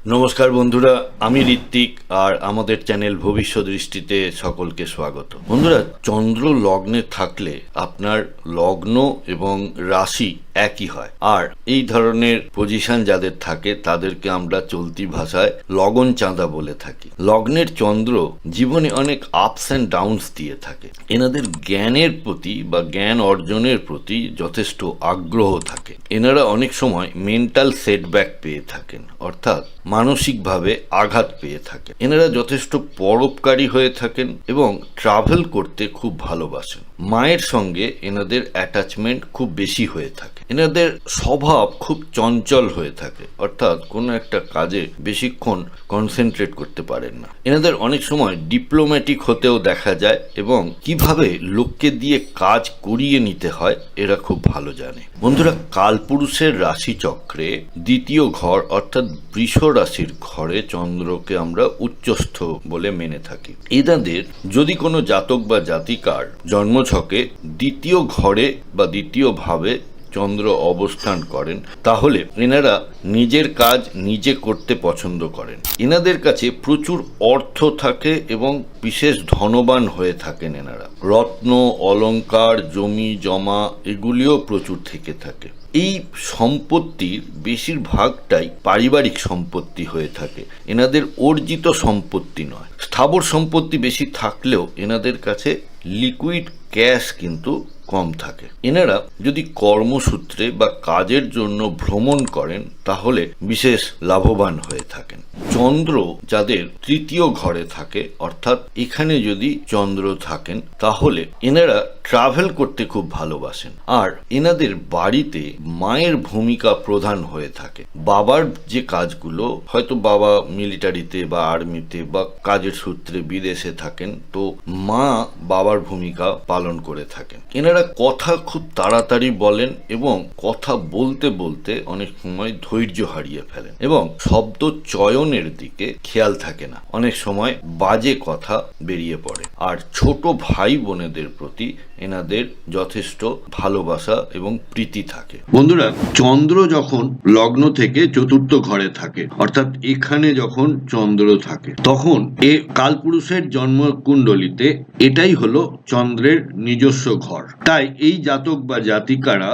নমস্কার বন্ধুরা, আমি ঋত্বিক আর আমাদের চ্যানেল ভবিষ্যৎ দৃষ্টিতে সকলকে স্বাগত। বন্ধুরা, চন্দ্র লগ্নে থাকলে আপনার লগ্ন এবং রাশি একই হয়, আর এই ধরনের পজিশন যাদের থাকে তাদেরকে আমরা চলতি ভাষায় লগন চাঁদা বলে থাকি। লগ্নের চন্দ্র জীবনে অনেক আপস অ্যান্ড ডাউনস দিয়ে থাকে। এনাদের জ্ঞানের প্রতি বা জ্ঞান অর্জনের প্রতি যথেষ্ট আগ্রহ থাকে। এনারা অনেক সময় মেন্টাল সেটব্যাক পেয়ে থাকেন, অর্থাৎ মানসিকভাবে আঘাত পেয়ে থাকেন। এনারা যথেষ্ট পরোপকারী হয়ে থাকেন এবং ট্রাভেল করতে খুব ভালোবাসেন। মায়ের সঙ্গে এনাদের অ্যাটাচমেন্ট খুব বেশি হয়ে থাকে। এনাদের স্বভাব খুব চঞ্চল হয়ে থাকে, অর্থাৎ কোনো একটা কাজে বেশিক্ষণ কনসেন্ট্রেট করতে পারেন না। এনাদের অনেক সময় ডিপ্লোম্যাটিক হতেও দেখা যায় এবং কিভাবে লোককে দিয়ে কাজ করিয়ে নিতে হয় এরা খুব ভালো জানে। বন্ধুরা, কালপুরুষের রাশিচক্রে দ্বিতীয় ঘর অর্থাৎ বৃষ রাশির ঘরে চন্দ্রকে আমরা উচ্চস্থ বলে মেনে থাকি। এনাদের যদি কোনো জাতক বা জাতিকার জন্মছকে দ্বিতীয় ঘরে বা দ্বিতীয় ভাবে চন্দ্র অবস্থান করেন, তাহলে এনারা নিজের কাজ নিজে করতে পছন্দ করেন। এনাদের কাছে প্রচুর অর্থ থাকে এবং বিশেষ ধনবান হয়ে থাকেন। এনারা রত্ন, অলংকার, জমি জমা এগুলিও প্রচুর থেকে থাকে। এই সম্পত্তির বেশিরভাগটাই পারিবারিক সম্পত্তি হয়ে থাকে। এনাদের অর্জিত সম্পত্তি নয়। স্থাবর সম্পত্তি বেশি থাকলেও এনাদের কাছে লিকুইড ক্যাশ কিন্তু কম থাকে। এনারা যদি কর্মসূত্রে বা কাজের জন্য ভ্রমণ করেন তাহলে বিশেষ লাভবান হয়ে থাকেন। চন্দ্র যাদের তৃতীয় ঘরে থাকে, অর্থাৎ এখানে যদি চন্দ্র থাকেন, তাহলে এনারা ট্রাভেল করতে খুব ভালোবাসেন। আর এনাদের বাড়িতে মায়ের ভূমিকা প্রধান হয়ে থাকে। বাবার যে কাজগুলো, হয়তো বাবা মিলিটারিতে বা আর্মিতে বা কাজের সূত্রে বিদেশে থাকেন, তো মা বাবার ভূমিকা পালন করে থাকেন। এনারা কথা খুব তাড়াতাড়ি বলেন এবং কথা বলতে বলতে অনেক সময় ধৈর্য হারিয়ে ফেলেন এবং শব্দ চয়নের দিকে খেয়াল থাকে না। অনেক সময় বাজে কথা বেরিয়ে পড়ে। আর ছোট ভাই বোনেদের প্রতি এনাদের যথেষ্ট ভালোবাসা এবং প্রীতি থাকে। বন্ধুরা, চন্দ্র যখন লগ্ন থেকে চতুর্থ ঘরে থাকে, অর্থাৎ এখানে যখন চন্দ্র থাকে, তখন এ কালপুরুষের জন্মকুণ্ডলিতে এটাই হলো চন্দ্রের নিজস্ব ঘর। তাই এই জাতক বা জাতিকারা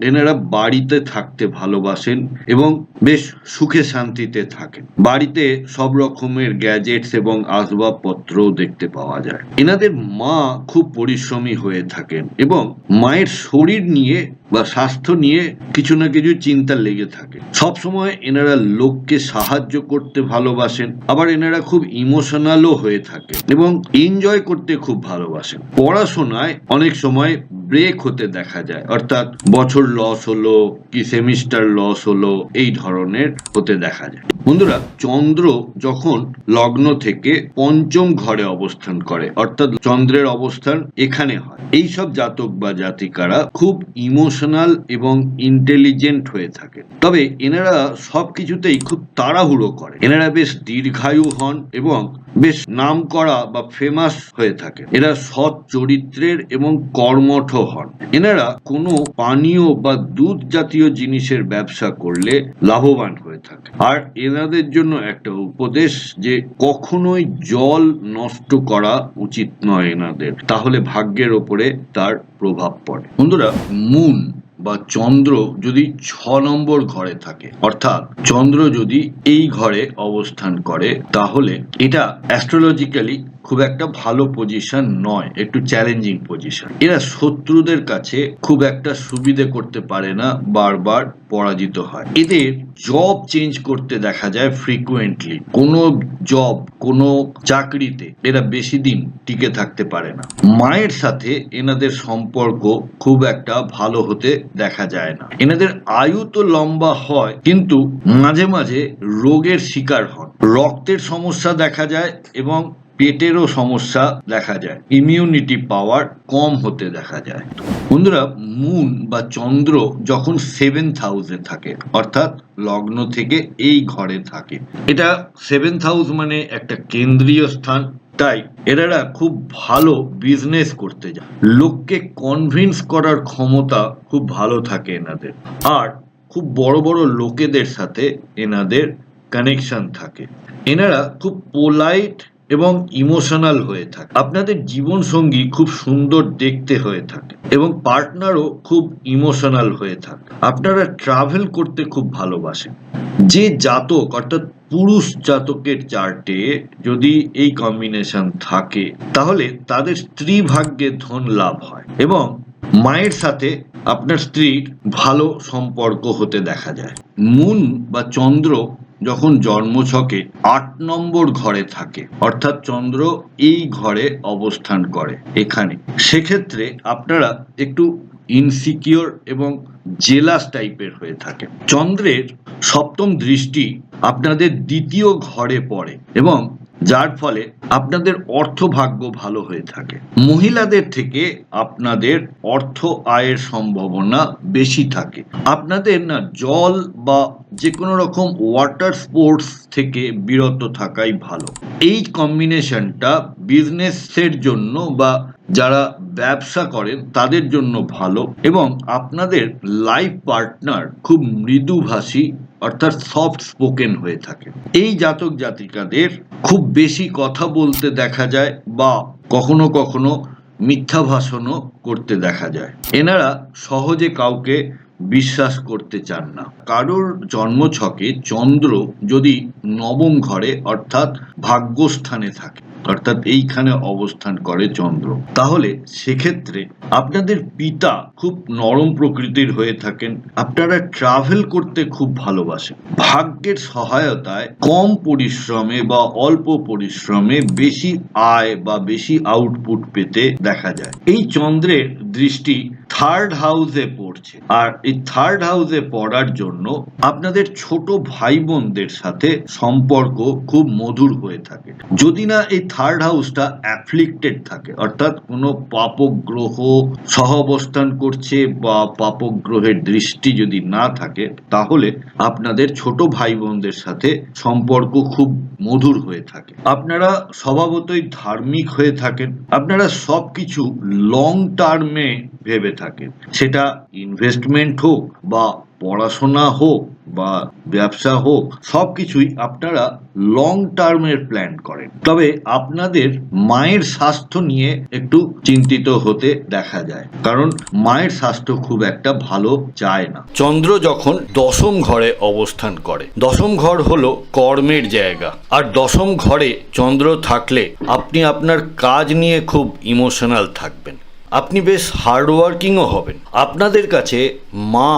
এনারা বাড়িতে থাকতে ভালোবাসেন এবং বেশ সুখে শান্তিতে থাকেন। বাড়িতে সব রকমের গ্যাজেটস এবং আসবাবপত্রও দেখতে পাওয়া যায়। এনাদের মা খুব পরিশ্রমী হয়ে থাকেন এবং মায়ের শরীর নিয়ে বা স্বাস্থ্য নিয়ে কিছু না কিছু চিন্তা লেগে থাকে। সবসময় এনারা লোককে সাহায্য করতে ভালোবাসেন। আবার এনারা খুব ইমোশনালও হয়ে থাকে এবং এনজয় করতে খুব ভালোবাসেন। পড়াশোনায় অনেক সময় ব্রেক হতে দেখা যায়, অর্থাৎ বছর লস হলো কি সেমিস্টার লস হলো, এই ধরনের হতে দেখা যায়। বন্ধুরা, চন্দ্র যখন লগ্ন থেকে পঞ্চম ঘরে অবস্থান করে, অর্থাৎ চন্দ্রের অবস্থান এখানে হয়, এই সব জাতক বা জাতিকারা খুব ইমোশনাল এবং ইন্টেলিজেন্ট হয়ে থাকে। তবে এনারা সবকিছুতেই খুব তাড়াহুড়ো করে। এনারা বেশ দীর্ঘায়ু হন এবং বেশ নাম করা বা ফেমাস হয়ে থাকে। এরা সৎ চরিত্রের এবং কর্মঠ হন। এনারা কোনো পানীয় বা দুধ জাতীয় জিনিসের ব্যবসা করলে লাভবান হয়ে থাকে। আর এনাদের জন্য একটা উপদেশ যে কখনোই জল নষ্ট করা উচিত নয় এনাদের, তাহলে ভাগ্যের ওপরে তার প্রভাব পড়ে। বন্ধুরা, মুন বা চন্দ্র যদি 6 নম্বর ঘরে থাকে, অর্থাৎ চন্দ্র যদি এই ঘরে অবস্থান করে, তাহলে এটা অ্যাস্ট্রোলজিক্যালি খুব একটা ভালো পজিশন নয়, একটু চ্যালেঞ্জিং পজিশন। এরা শত্রুদের কাছে খুব একটা সুবিধে করতে পারে না, বারবার পরাজিত হয়। এদের জব চেঞ্জ করতে দেখা যায় ফ্রিকুয়েন্টলি। কোনো জব, কোনো চাকরিতে এরা বেশি দিন টিকে থাকতে পারে না। মায়ের সাথে এনাদের সম্পর্ক খুব একটা ভালো হতে দেখা যায় না। এনাদের আয়ু তো লম্বা হয়, কিন্তু মাঝে মাঝে রোগের শিকার হন। রক্তের সমস্যা দেখা যায় এবং পেটেরও সমস্যা দেখা যায়। ইমিউনিটি পাওয়ার কম হতে দেখা যায়। বন্ধুরা, মুন বা চন্দ্র যখন 7th হাউসে থাকে, অর্থাৎ লগ্ন থেকে এই ঘরে থাকে, এটা 7th হাউস মানে একটা কেন্দ্রীয় স্থান। তাই এনারা খুব ভালো বিজনেস করতে যায়। লোককে কনভিন্স করার ক্ষমতা খুব ভালো থাকে এনাদের। আর খুব বড় বড় লোকেদের সাথে এনাদের কানেকশন থাকে। এনারা খুব পোলাইট এবং ইমোশনাল হয়ে থাকে। আপনাদের জীবনসঙ্গী খুব সুন্দর দেখতে হয়ে থাকে এবং পার্টনারও খুব ইমোশনাল হয়ে থাকে। আপনারা ট্রাভেল করতে খুব ভালোবাসেন। যে জাতক অর্থাৎ পুরুষ জাতকের চার্টে যদি এই কম্বিনেশন থাকে তাহলে তাদের স্ত্রী ভাগ্যে ধন লাভ হয় এবং মায়ের সাথে আপনার স্ত্রীর ভালো সম্পর্ক হতে দেখা যায়। মুন বা চন্দ্র যখন জন্মছকে ৮ নম্বর ঘরে থাকে, অর্থাৎ চন্দ্র এই ঘরে অবস্থান করে এখানে, সেক্ষেত্রে আপনারা একটু ইনসিকিউর এবং জেলাস টাইপের হয়ে থাকে। চন্দ্রের সপ্তম দৃষ্টি আপনাদের দ্বিতীয় ঘরে পড়ে এবং যার ফলে আপনাদের অর্থভাগ্য ভালো হয়ে থাকে। মহিলাদের থেকে আপনাদের অর্থ আয়ের সম্ভাবনা বেশি থাকে। আপনাদের না জল বা যে কোনো রকম ওয়াটার স্পোর্টস থেকে বিরত থাকাই ভালো। এই কম্বিনেশনটা বিজনেসের জন্য বা যারা ব্যবসা করেন তাদের জন্য ভালো এবং আপনাদের লাইফ পার্টনার খুব মৃদুভাষী অর্থাৎ সফট স্পোকেন হয়ে থাকে। এই জাতক জাতিকাদের খুব বেশি কথা বলতে দেখা যায় বা কখনো কখনো মিথ্যা ভাষণও করতে দেখা যায়। এনারা সহজে কাউকে বিশ্বাস করতে চান না। কারোর জন্মছকে চন্দ্র যদি নবম ঘরে অর্থাৎ ভাগ্যস্থানে থাকে, অর্থাৎ এইখানে অবস্থান করে চন্দ্র, তাহলে সেক্ষেত্রে আপনাদের পিতা খুব নরম প্রকৃতির হয়ে থাকেন। আপনারা ট্রাভেল করতে খুব ভালোবাসেন। ভাগ্যের সহায়তায় কম পরিশ্রমে বা অল্প পরিশ্রমে বেশি আয় বা বেশি আউটপুট পেতে দেখা যায়। এই চন্দ্রের দৃষ্টি থার্ড হাউসে পড়ছে, আর এই থার্ড হাউসে পড়ার জন্য আপনাদের ছোট ভাই বোনদের সাথে সম্পর্ক খুব মধুর হয়ে থাকে। যদি না এই থার্ড হাউসটা অ্যাফ্লিক্টেড থাকে, অর্থাৎ কোনো পাপক গ্রহ সহ অবস্থান করছে বা পাপক গ্রহের দৃষ্টি যদি না থাকে, তাহলে আপনাদের ছোট ভাই বোনদের সাথে সম্পর্ক খুব মধুর হয়ে থাকে। আপনারা স্বভাবতই ধার্মিক হয়ে থাকেন। আপনারা সবকিছু লং টার্মে ভেবে থাকেন, সেটা ইনভেস্টমেন্ট হোক বা পড়াশোনা হোক বা ব্যবসা হোক, সবকিছুই আপনারা লং টার্মের প্ল্যান করেন। তবে আপনাদের মায়ের স্বাস্থ্য নিয়ে একটু চিন্তিত হতে দেখা যায়, কারণ মায়ের স্বাস্থ্য খুব একটা ভালো যায় না। চন্দ্র যখন দশম ঘরে অবস্থান করে, দশম ঘর হলো কর্মের জায়গা, আর দশম ঘরে চন্দ্র থাকলে আপনি আপনার কাজ নিয়ে খুব ইমোশনাল থাকবেন। আপনি বেশ হার্ডওয়ার্কিংও হবেন। আপনাদের কাছে মা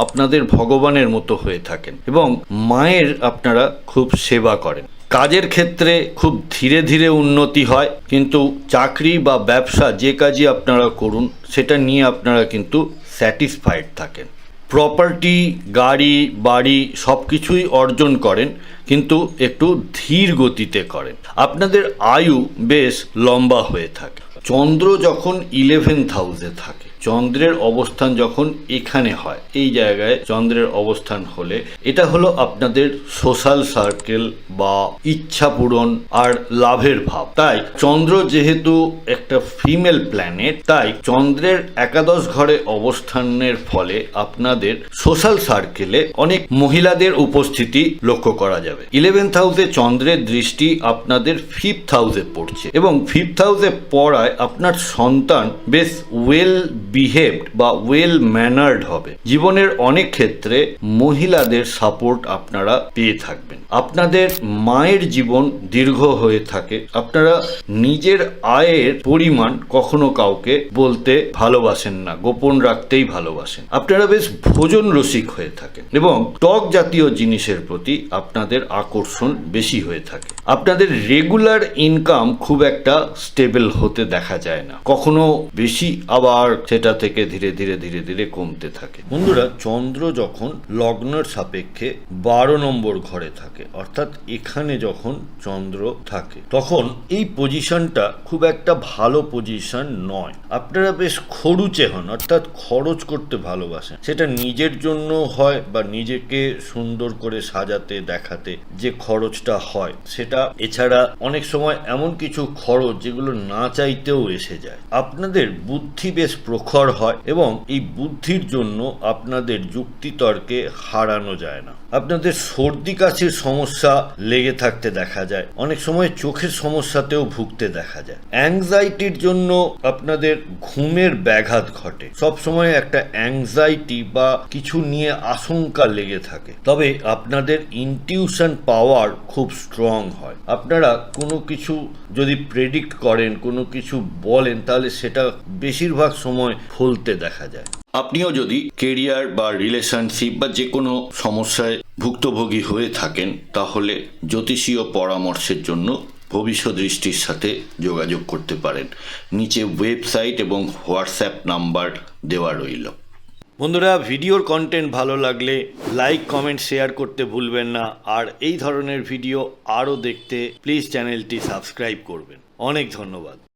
আপনাদের ভগবানের মতো হয়ে থাকেন এবং মায়ের আপনারা খুব সেবা করেন। কাজের ক্ষেত্রে খুব ধীরে ধীরে উন্নতি হয়, কিন্তু চাকরি বা ব্যবসা যে কাজই আপনারা করুন সেটা নিয়ে আপনারা কিন্তু স্যাটিসফাইড থাকেন। প্রপার্টি, গাড়ি, বাড়ি সব কিছুই অর্জন করেন, কিন্তু একটু ধীর গতিতে করেন। আপনাদের আয়ু বেশ লম্বা হয়ে থাকে। চন্দ্র যখন 11th হাউসে থাকে, চন্দ্রের অবস্থান যখন এখানে হয়, এই জায়গায় চন্দ্রের অবস্থান হলে এটা হলো আপনাদের সোশ্যাল সার্কেল বা ইচ্ছা পূরণ আর লাভের ভাব। তাই চন্দ্র যেহেতু একটা ফিমেল প্ল্যানেট, তাই চন্দ্রের একাদশ ঘরে অবস্থানের ফলে আপনাদের সোশ্যাল সার্কেলে অনেক মহিলাদের উপস্থিতি লক্ষ্য করা যাবে। 11th হাউসে চন্দ্রের দৃষ্টি আপনাদের 5th হাউসে পড়ছে এবং 5th হাউসে পড়ায় আপনার সন্তান বেশ ওয়েল বিহেভড বা ওয়েল ম্যানার্ড হবে। জীবনের অনেক ক্ষেত্রে মহিলাদের সাপোর্ট আপনারা পেয়ে থাকবেন। আপনাদের মায়ের জীবন দীর্ঘ হয়ে থাকে। আপনারা নিজের আয়ের পরিমাণ কখনো কাউকে বলতে ভালোবাসেন না, গোপন রাখতেই ভালোবাসেন। আপনারা বেশ ভোজন রসিক হয়ে থাকেন এবং টক জাতীয় জিনিসের প্রতি আপনাদের আকর্ষণ বেশি হয়ে থাকে। আপনাদের রেগুলার ইনকাম খুব একটা স্টেবল হতে দেখা যায় না, কখনো বেশি আবার সেটা থেকে ধীরে ধীরে ধীরে ধীরে কমতে থাকে। বন্ধুরা, চন্দ্র যখন লগ্নের সাপেক্ষে 12 নম্বর ঘরে থাকে, অর্থাৎ এখানে যখন চন্দ্র থাকে, তখন এই পজিশনটা খুব একটা ভালো পজিশন নয়। আপনারা বেশ খরুচে হন, অর্থাৎ খরচ করতে ভালোবাসেন। সেটা নিজের জন্য হয় বা নিজেকে সুন্দর করে সাজাতে দেখাতে যে খরচটা হয় সেটা, এছাড়া অনেক সময় এমন কিছু খরচ যেগুলো না চাইতেও এসে যায়। আপনাদের বুদ্ধি বেশ প্রখর হয় এবং এই বুদ্ধির জন্য আপনাদের যুক্তিতর্কে হারানো যায় না। আপনাদের সর্দি কাশির সমস্যা লেগে থাকতে দেখা যায়, অনেক সময় চোখের সমস্যাতেও ভুগতে দেখা যায়। অ্যাংজাইটির জন্য আপনাদের ঘুমের ব্যাঘাত ঘটে, সব সময় একটা অ্যাংজাইটি বা কিছু নিয়ে আশঙ্কা লেগে থাকে। তবে আপনাদের ইনটিউশন পাওয়ার খুব স্ট্রং হয়। আপনারা কোনো কিছু যদি প্রেডিক্ট করেন, কোনো কিছু বলেন, তাহলে সেটা বেশিরভাগ সময় ফলতে দেখা যায়। আপনিও যদি কেরিয়ার বা রিলেশনশিপ বা যে কোনো সমস্যায় ভুক্তভোগী হয়ে থাকেন, তাহলে জ্যোতিষীয় পরামর্শের জন্য ভবিষ্যৎ দৃষ্টির সাথে যোগাযোগ করতে পারেন। নিচে ওয়েবসাইট এবং হোয়াটসঅ্যাপ নাম্বার দেওয়া রইল। বন্ধুরা, ভিডিওর কন্টেন্ট ভালো লাগলে লাইক, কমেন্ট, শেয়ার করতে ভুলবেন না। আর এই ধরনের ভিডিও আরও দেখতে প্লিজ চ্যানেলটি সাবস্ক্রাইব করবেন। অনেক ধন্যবাদ।